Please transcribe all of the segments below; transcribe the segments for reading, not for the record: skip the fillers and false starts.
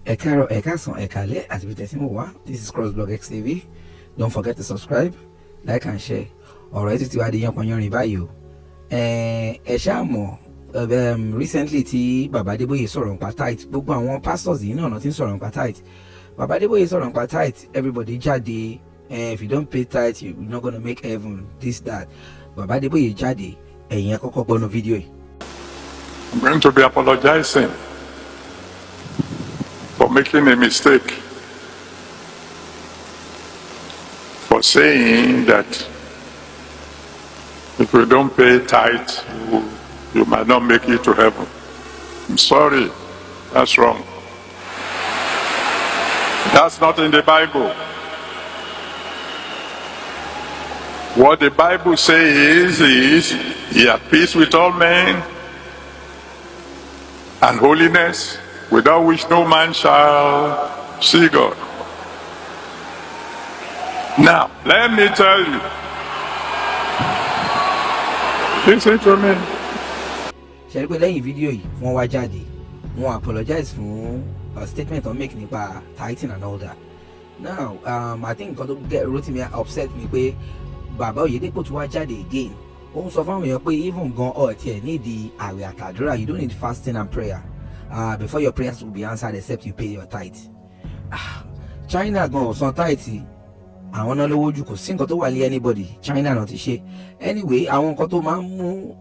Ekaro, Ekason, Ekale, as we this is CROSSBLOGXTV. Don't forget to subscribe, like and share. Alright, it's the young on your Adebayo. Recently, Baba Adeboye sọ̀rọ̀ nípa tithe. Gbogbo àwọn pastors yìí náà nothing sọ̀rọ̀ nípa tithe. Baba Adeboye sọ̀rọ̀ nípa tithe. Everybody jáde. If you don't pay tithe, you're not gonna make heaven. This, that. Baba Adeboye jáde. Ẹ̀yin àkọ́kọ́ gbọ́nú fídíò yìí. I'm going to be apologizing for making a mistake, for saying that if you don't pay tithe, you might not make it to heaven. I'm sorry, that's wrong. That's not in the Bible. What the Bible says is, "He had peace with all men, and holiness, without which no man shall see God." Now, let me tell you. Listen to me. Ṣé pé lẹ́yìn fídíò yìí wọ́n wá jáde wọ́n apologize for a statement on make nípa tithing and all that. Now, I think nǹkan tó get Rotimi upset me pé Baba Oyedepo tó wá jáde again. Ó ń sọ fáwọn èèyàn pé even gan ọ̀tí ẹ̀ nídìí àwẹ̀ àtàdúrà, you don't need fasting and prayer before your prayers will be answered except you pay your tithe. China gan ọ̀sán tithe àwọn náà lówó jù, kò sí nǹkan tó wà lé anybody. China náà ti ṣe anyway. Àwọn nǹkan tó máa ń mú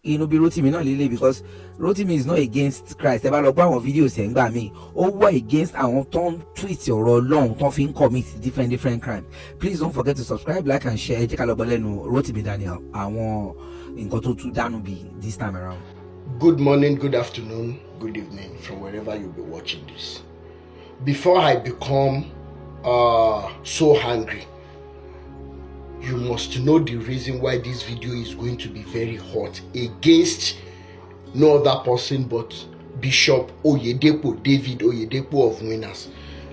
inú bí Rotimi náà lélẹ̀, because Rotimi is not against Christ. Ẹ bá lọ gbọ́ àwọn videos ẹ̀ ń gbà mí, ó wà against àwọn tó ń tweet ọ̀rọ̀ Ọlọ́run tó fi ń commit different crime. Please don't forget to subscribe, like and share. Ẹ jẹ́ ká lọ gbọ́ lẹ́nu Rotimi Daniel àwọn nǹkan tó tún dánú bí this time around. Good morning, good afternoon, good evening from wherever you'll be watching this. Before I become so angry, you must know the reason why this video is going to be very hot against no other person but Bishop Oyedepo, David Oyedepo of Winners.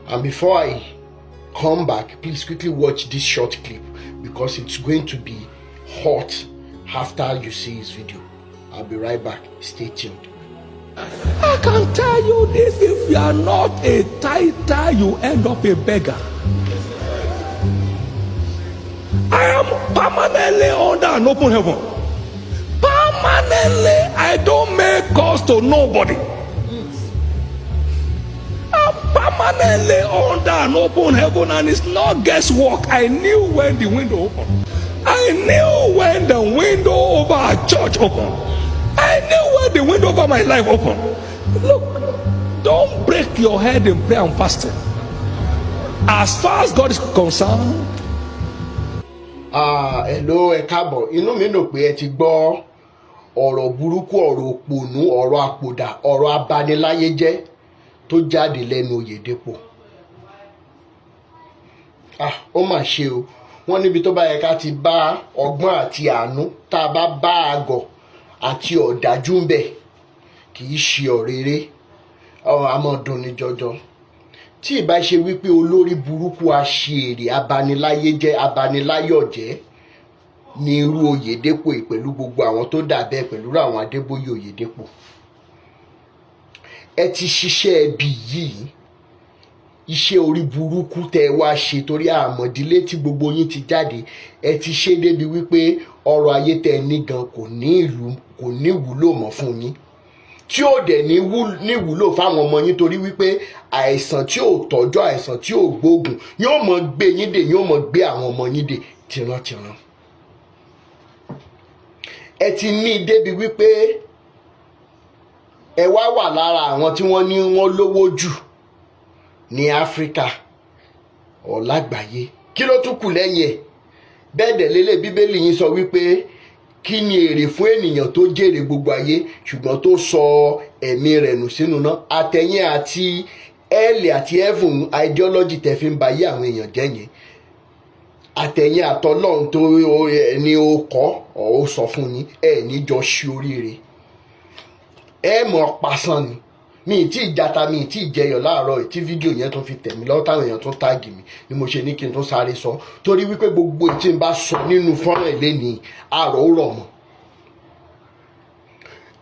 And before I come back, please quickly watch this short clip because it's going to be hot after you see his video. I'll be right back. Stay tuned. I can tell you this: if you are not a tither, you end up a beggar. I am permanently under an open heaven. Permanently, I don't make calls to nobody. I'm permanently under an open heaven, and it's not guesswork. I knew when the window opened. I knew when the window over our church opened. I knew when the window over my life opened. Look, don't break your head in prayer and fasting. As far as God is concerned. Hello, Ekabo. Inú mi ló pé ẹ ti gbọ́ ọ̀rọ̀ burúkú, ọ̀rọ̀ òpònú, ọ̀rọ̀ àpòdà, ọ̀rọ̀ abániláyé tó jáde lẹ́nu Oyedepo. Ó mà ṣe o. Wọ́n níbi tó bá yẹ ká ti bá ọgbọ́n àti àánú, tá bá àgọ̀ àti ọ̀dájú ń bẹ, kì í ṣe ọ̀rẹ́rẹ́. Àmọ̀dùn ní jọjọ. Tí ìbá ṣe wípé olórí burúkú aṣèrè abaniláyọ̀jẹ́ ní irú Oyedepo pẹ̀lú gbogbo àwọn tó dà bẹ́ẹ̀ pẹ̀lú àwọn Adeboye Oyedepo. Ẹ ti ṣiṣẹ́ ẹbí yìí, iṣẹ́ orí burúkú tẹ́ wá ṣe torí àmọ̀dílé tí gbogbo yín ti jáde. Ẹ ti ṣe débi wípé ọrọ̀ ayé tẹ́ ní gan kò ní ìwúlò mọ́ fún yín, tí ó dẹ̀ ní wúlò fáwọn ọmọ yín torí wípé àìsàn tí ò tọ́jú, àìsàn tí ò gbóògùn yóò mọ gbé yín dè, yóò mọ gbé àwọn ọmọ yín dè tìrantìran. Ẹ ti ní débi wípé ẹ wá wà lára àwọn tí wọ́n ní wọ́n lówó jù ní Áfíríkà ọ̀lágbàáyé. Kí ló tún kù lẹ́yìn ẹ̀? Bẹ́ẹ̀ dẹ̀ lélẹ̀ Bíbélì yín sọ wípé kí ni èrè fún ènìyàn tó jèrè gbogbo ayé ṣùgbọ́n tó sọ ẹ̀mí rẹ̀ nù sínú náà. Àtẹ̀yìn àti hell àti heaven ideology tẹ́ fi ń ba ayé àwọn èèyàn jẹ́ yẹn. Àtẹ̀yìn àtọlọ́run tó ní ó kọ́ ó sọ fún yín, ẹ̀ níjọ ṣe oríire. Ẹ mọ̀ pasán ni. Mi tí ìjata mi tí ìjẹyọ láàárọ̀ tí fídíò yẹn tún fi tẹ̀mí lọ́wọ́ táwọn èèyàn tún táàgì mi ni mo ṣe ní kí n tún sáré sọ torí wípé gbogbo tí n bá sọ nínú fọ́nrán ilé ní àrò rọ̀ mọ́.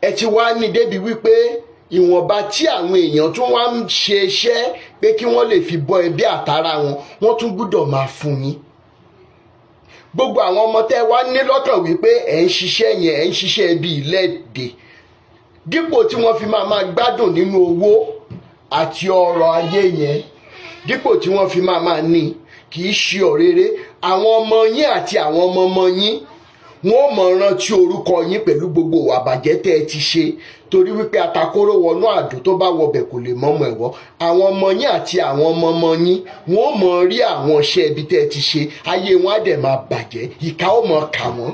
Ẹ ti wá ní débi wípé ìwọ̀nba tí àwọn èèyàn tún wá ń ṣe iṣẹ́ pé kí wọ́n lè fi bọ́ ẹbí àtàrà wọn, wọ́n tún gbọ́dọ̀ máa fún yín. Gbogbo àwọn ọmọ tẹ́ wá ní lọ́kàn wípé ẹ̀ ń ṣiṣẹ́ yẹn, ẹ̀ ń ṣiṣẹ́ bí ìlẹ́dẹ̀, dípò tí wọ́n fi máa gbádùn nínú owó àti ọrọ̀ ayé yẹn, dípò tí wọ́n fi máa ní, kì í ṣe ọ̀rẹ́rẹ́. Àwọn ọmọ yín àti àwọn ọmọ ọmọ yín wọ́n mọ̀ rántí orúkọ yín pẹ̀lú gbogbo ìwà bàjẹ́ tẹ́ ẹ ti ṣe, torí wípé atakóró wọnú àdó tó bá wọbẹ̀ kò lè mọ́mọ́ ẹ̀wọ́. Àwọn ọmọ yín àti àwọn ọmọ ọmọ yín wọ́n mọ̀ rí àwọn iṣẹ́ ibi tẹ́ ẹ ti ṣe, ayé wọn á dẹ̀ máa bàjẹ́, ìkà ó mọ̀ kà wọ́n.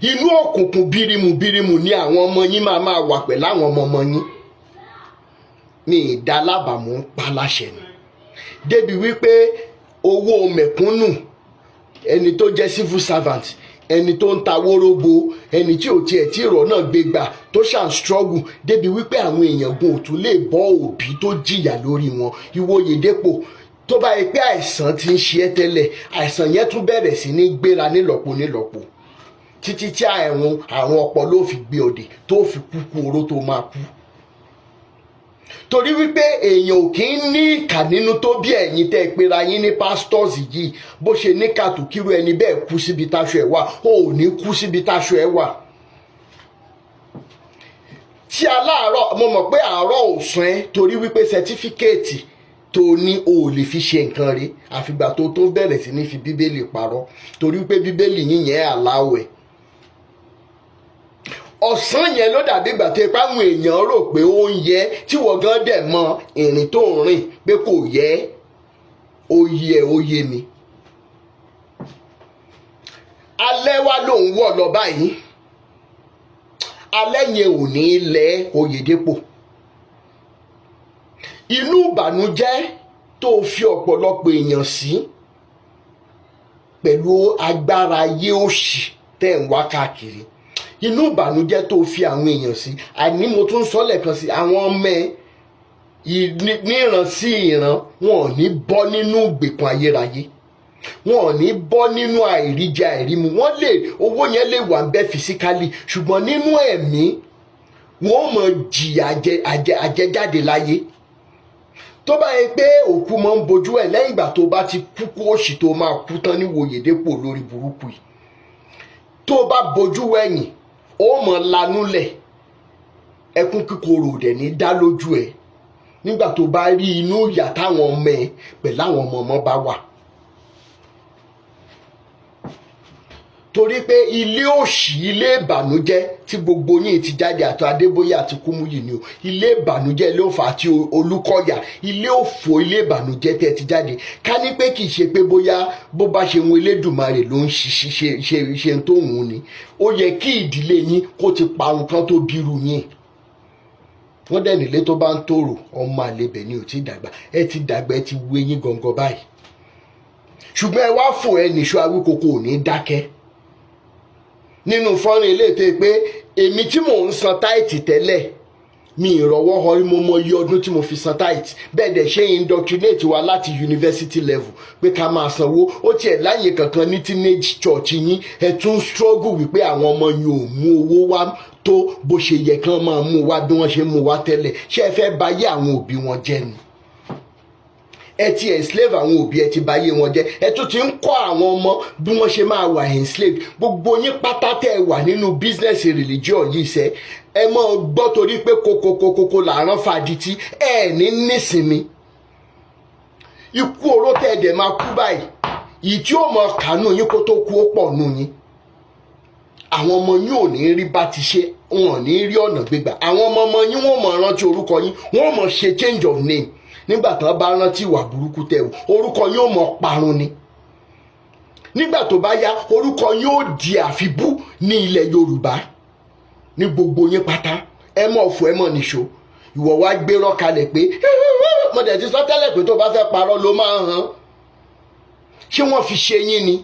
Inú òkùnkùn bírímù ni àwọn ọmọ yín máa wà pẹ̀lú àwọn ọmọ ọmọ yín. Ní ìdálábàmú pa láṣẹ ni, débi wípé owó mẹ̀kúnnù, ẹni tó jẹ́ civil servant, ẹni tó ń ta wórógbó, ẹni tí ò tiẹ̀ tí ìrọ̀ náà gbé gbà tó ṣàn struggle, débi wípé àwọn èèyàn gun òtún lè bọ́ òbí tó jìyà lórí wọn. Ìwọ Oyedepo, tó bá yẹ pé àìsàn ti ń ṣe ẹ́ tẹ́lẹ̀, àìsàn yẹn tún bẹ̀rẹ̀ sí ní gbéra nílọ́po títí tí àrùn ọpọlọ fi gbé ọdẹ tó fi kúkú oró tó máa kú. Torí wípé èèyàn ò kí ń ní ìkà nínú tó bí ẹ̀yin tẹ́ ẹ pera yín ní pastors yìí, bó ṣe ní kàtó kírú ẹni bẹ́ẹ̀ kú síbi táṣọ ẹ̀ wà, ó ò ní kú síbi táṣọ ẹ̀ wà. Tí aláàárọ̀, mo mọ̀ pé àárọ̀ ò sùn ẹ́ torí wípé sẹtífíkẹ́ẹ̀tì tó ní o ò lè fi ṣe nǹkan rí àfìgbà tó bẹ̀rẹ̀ sí ní fi bíbélì parọ́, torí wípé bíbélì yín yẹn àláwẹ̀. Ọ̀sán yẹn ló dàbí ìgbà tó ipá àwọn èèyàn rò pé ó ń yẹ, tí wọ́n gan dẹ̀ mọ ìrìn tó ń rìn pé kò yẹ, ó yé mi. Alẹ́ wa ló ń wọ̀ lọ báyìí, alẹ́ yẹn ò ní lẹ́ Oyedepo. Inú ìbànújẹ́ tó fi ọ̀pọ̀lọpọ̀ èèyàn sí pẹ̀lú agbára ayé òṣì tẹ̀ ń wá káàkiri, inú ìbànújẹ́ tó fi àwọn èèyàn sí, àní mo tún sọ lẹ́ẹ̀kan sí, àwọn ọmọ ẹ níran sí ìran, wọn ò ní bọ́ nínú ìgbèkùn ayérayé, wọn ò ní bọ́ nínú àìríjẹ àìrímu. Wọ́n lè, owó yẹn lè wà ń bẹ fisikálì, ṣùgbọ́n nínú ẹ̀mí wọn ò mọ jìyà àjẹjáde láyé. Tó bá yẹ pé òkú máa ń bojú ẹ̀ lẹ́yìn ìgbà tó bá ti kú òṣì tó máa kú tán ní Oyedepo lórí burúkú yìí, tó bá bojú ẹ̀yìn ó mọ̀ lanúlẹ̀, ẹkún kíkorò dẹ̀ ní dá lójú ẹ̀ nígbà tó bá rí inú ìyà táwọn ọmọ ẹ̀ pẹ̀lú àwọn ọmọ bá wà. Torí pé ilé òṣì, ilé ìbànújẹ́ tí gbogbo yín ti jáde, àti Adeboye àti Kúmúyì ni o, ilé ìbànújẹ́ ló fà á, tí Olúkọ̀yà, ilé òfò, ilé ìbànújẹ́ tẹ́ ti jáde. Ká ní pé kì í ṣe pé bóyá bó bá ṣe wọn Elédùmarè ló ń ṣe tó wù ú ni, ó yẹ kí ìdílé yín kó ti parun kan tó bírú yín. Wọ́n dẹ̀ nílé tó bá ń tòrò, ọmọ àlebẹ̀ ni ò tí dàgbà, ẹ ti dàgbà, ẹ ti wé yín gangan báyìí. Ṣùgbọ́n ẹ wá fò ẹ nìṣó Awíkoko ò ní dákẹ́. Nínú fọ́nrán ilé tó pé èmi tí mò ń san táìtì tẹ́lẹ̀, mi ìrọ̀wọ́ họrí, mo mọ iye ọdún tí mo fi san táìtì. Bẹ́ẹ̀ dẹ̀ ṣe indoctrinate wa láti university level pé ká máa sanwó. Ó tiẹ̀ láyè kankan ní teenage church yín, ẹ tún struggle wípé àwọn ọmọ yín ò mú owó wá tó bó ṣe yẹ kán máa mú wá bí wọ́n ṣe mú wá tẹ́lẹ̀. Ṣé ẹ fẹ́ bayé àwọn òbí wọn jẹ́ ni? Ẹ ti enslave àwọn òbí, ẹ ti bayé wọn jẹ́, ẹ tún ti ń kọ́ àwọn ọmọ bí wọ́n ṣe máa wà enslave. Gbogbo yín pátá tẹ́ ẹ wà nínú business religion yìí sẹ́, ẹ mọ̀ gbọ́ torí pé kókókókókó làárọ̀ fàdítì, ẹ ní nísinmi. Ikú oró tẹ́ ẹ dẹ̀ máa kú báyìí, ìyí tí ó mọ kánú yín kó tó kú ó pọ̀ nù yín. Àwọn ọmọ yín ò ní rí bá ti ṣe, wọn ò ní rí ọ̀nà gbégbà. Àwọn ọmọ yín wọ́n mọ̀ rántí orúkọ yín, wọ́n mọ̀ ṣe change of name. Nígbà tán bá rántí ìwà burúkú tẹ́ ò, orúkọ yóò mọ parun ni. Nígbà tó bá yá, orúkọ yóò di àfibú ní ilẹ̀ Yorùbá, ní gbogbo yín pátá. Ẹ mọ̀ fún ẹ mọ̀ níṣó, ìwọ wá gbérọ́ kalẹ̀ pé mo dẹ̀ ti sọ tẹ́lẹ̀ pé tó bá fẹ́ parọ́ ló máa hàn. Ṣé wọ́n fi ṣe yín ni?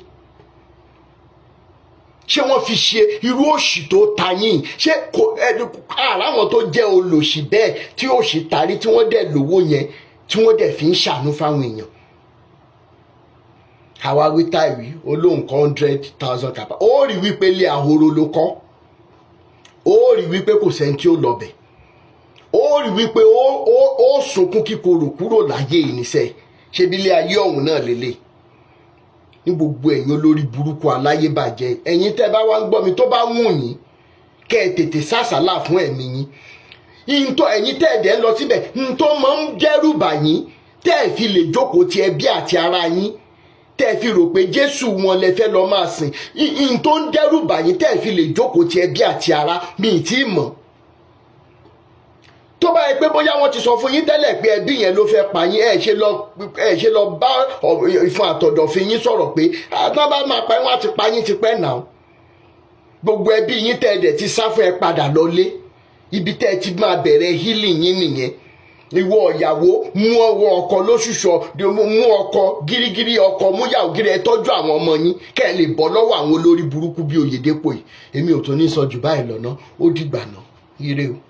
Ṣé wọ́n fi ṣe irú òṣì tó ta yín? Ṣé àràwọn tó jẹ́ olòṣì bẹ́ẹ̀ tí òṣì tarí tí wọ́n dẹ̀ lówó yẹn tí wọ́n dẹ̀ fi ń ṣàánú fáwọn èèyàn? Àwa wí táìwí olóhùn kan 100,000 kàpá, ó rí wípé ilé ahoro ló kọ́, ó rí wípé kò sẹ́ni tí ó lọ bẹ̀, ó rí wípé ó sunkún kíkorò kúrò láyé ìníṣẹ́ ṣebí ilé ayé ọ̀hún náà lélẹ̀. Ní gbogbo ẹ̀yin olórí burúkú aláyébàjẹ́, ẹ̀yin tẹ́ bá wá ń gbọ́ mi tó bá wùn yín kẹ́ ẹ tètè sàsálà fún ẹ̀mí yín. Ìntọ́ ẹ̀yin tẹ́ ẹ̀dẹ̀ ń lọ síbẹ̀ ntọ́ máa ń dẹ́rù bà yín tẹ́ ẹ̀ fi lè jókòó ti ẹbí àti ara yín, tẹ́ ẹ̀ fi rò pé Jésù wọn lẹ fẹ́ lọ máa sìn. Ìntọ́ ń dẹ́rù bà yín tẹ́ ẹ̀ fi lè jókòó ti ẹbí àti ara mi ì tí ì mọ̀. Tó bá yẹ pé bóyá wọ́n ti sọ fún yín tẹ́lẹ̀ pé ẹbí yẹn ló fẹ́ pa yín, ẹ ṣe lọ bá ìfun àtọ̀dọ̀fin yín sọ̀rọ̀ pé àtọ́ bá máa pa yín wọ́n á ti pa yín ti pẹ́ náà. Gbogbo ẹbí yín tẹ́ ẹ̀dẹ̀ ti sá fún ẹ padà lọlé, ibi tẹ́ ẹ ti máa bẹ̀rẹ̀ healing yín nìyẹn. Ìwọ ìyàwó mú ọwọ́ ọkọ lóṣùṣọ, mú ọkọ gírígírí ọkọ múyàwó gírí, ẹ tọ́jú àwọn ọmọ yín kẹ́ ẹ lè bọ́ lọ́wọ́ àwọn olórí burúkú bí Oyedepo yìí. Èmi ò tún ní sọ jù báyìí lọ ná, ó dìgbà náà, ire o.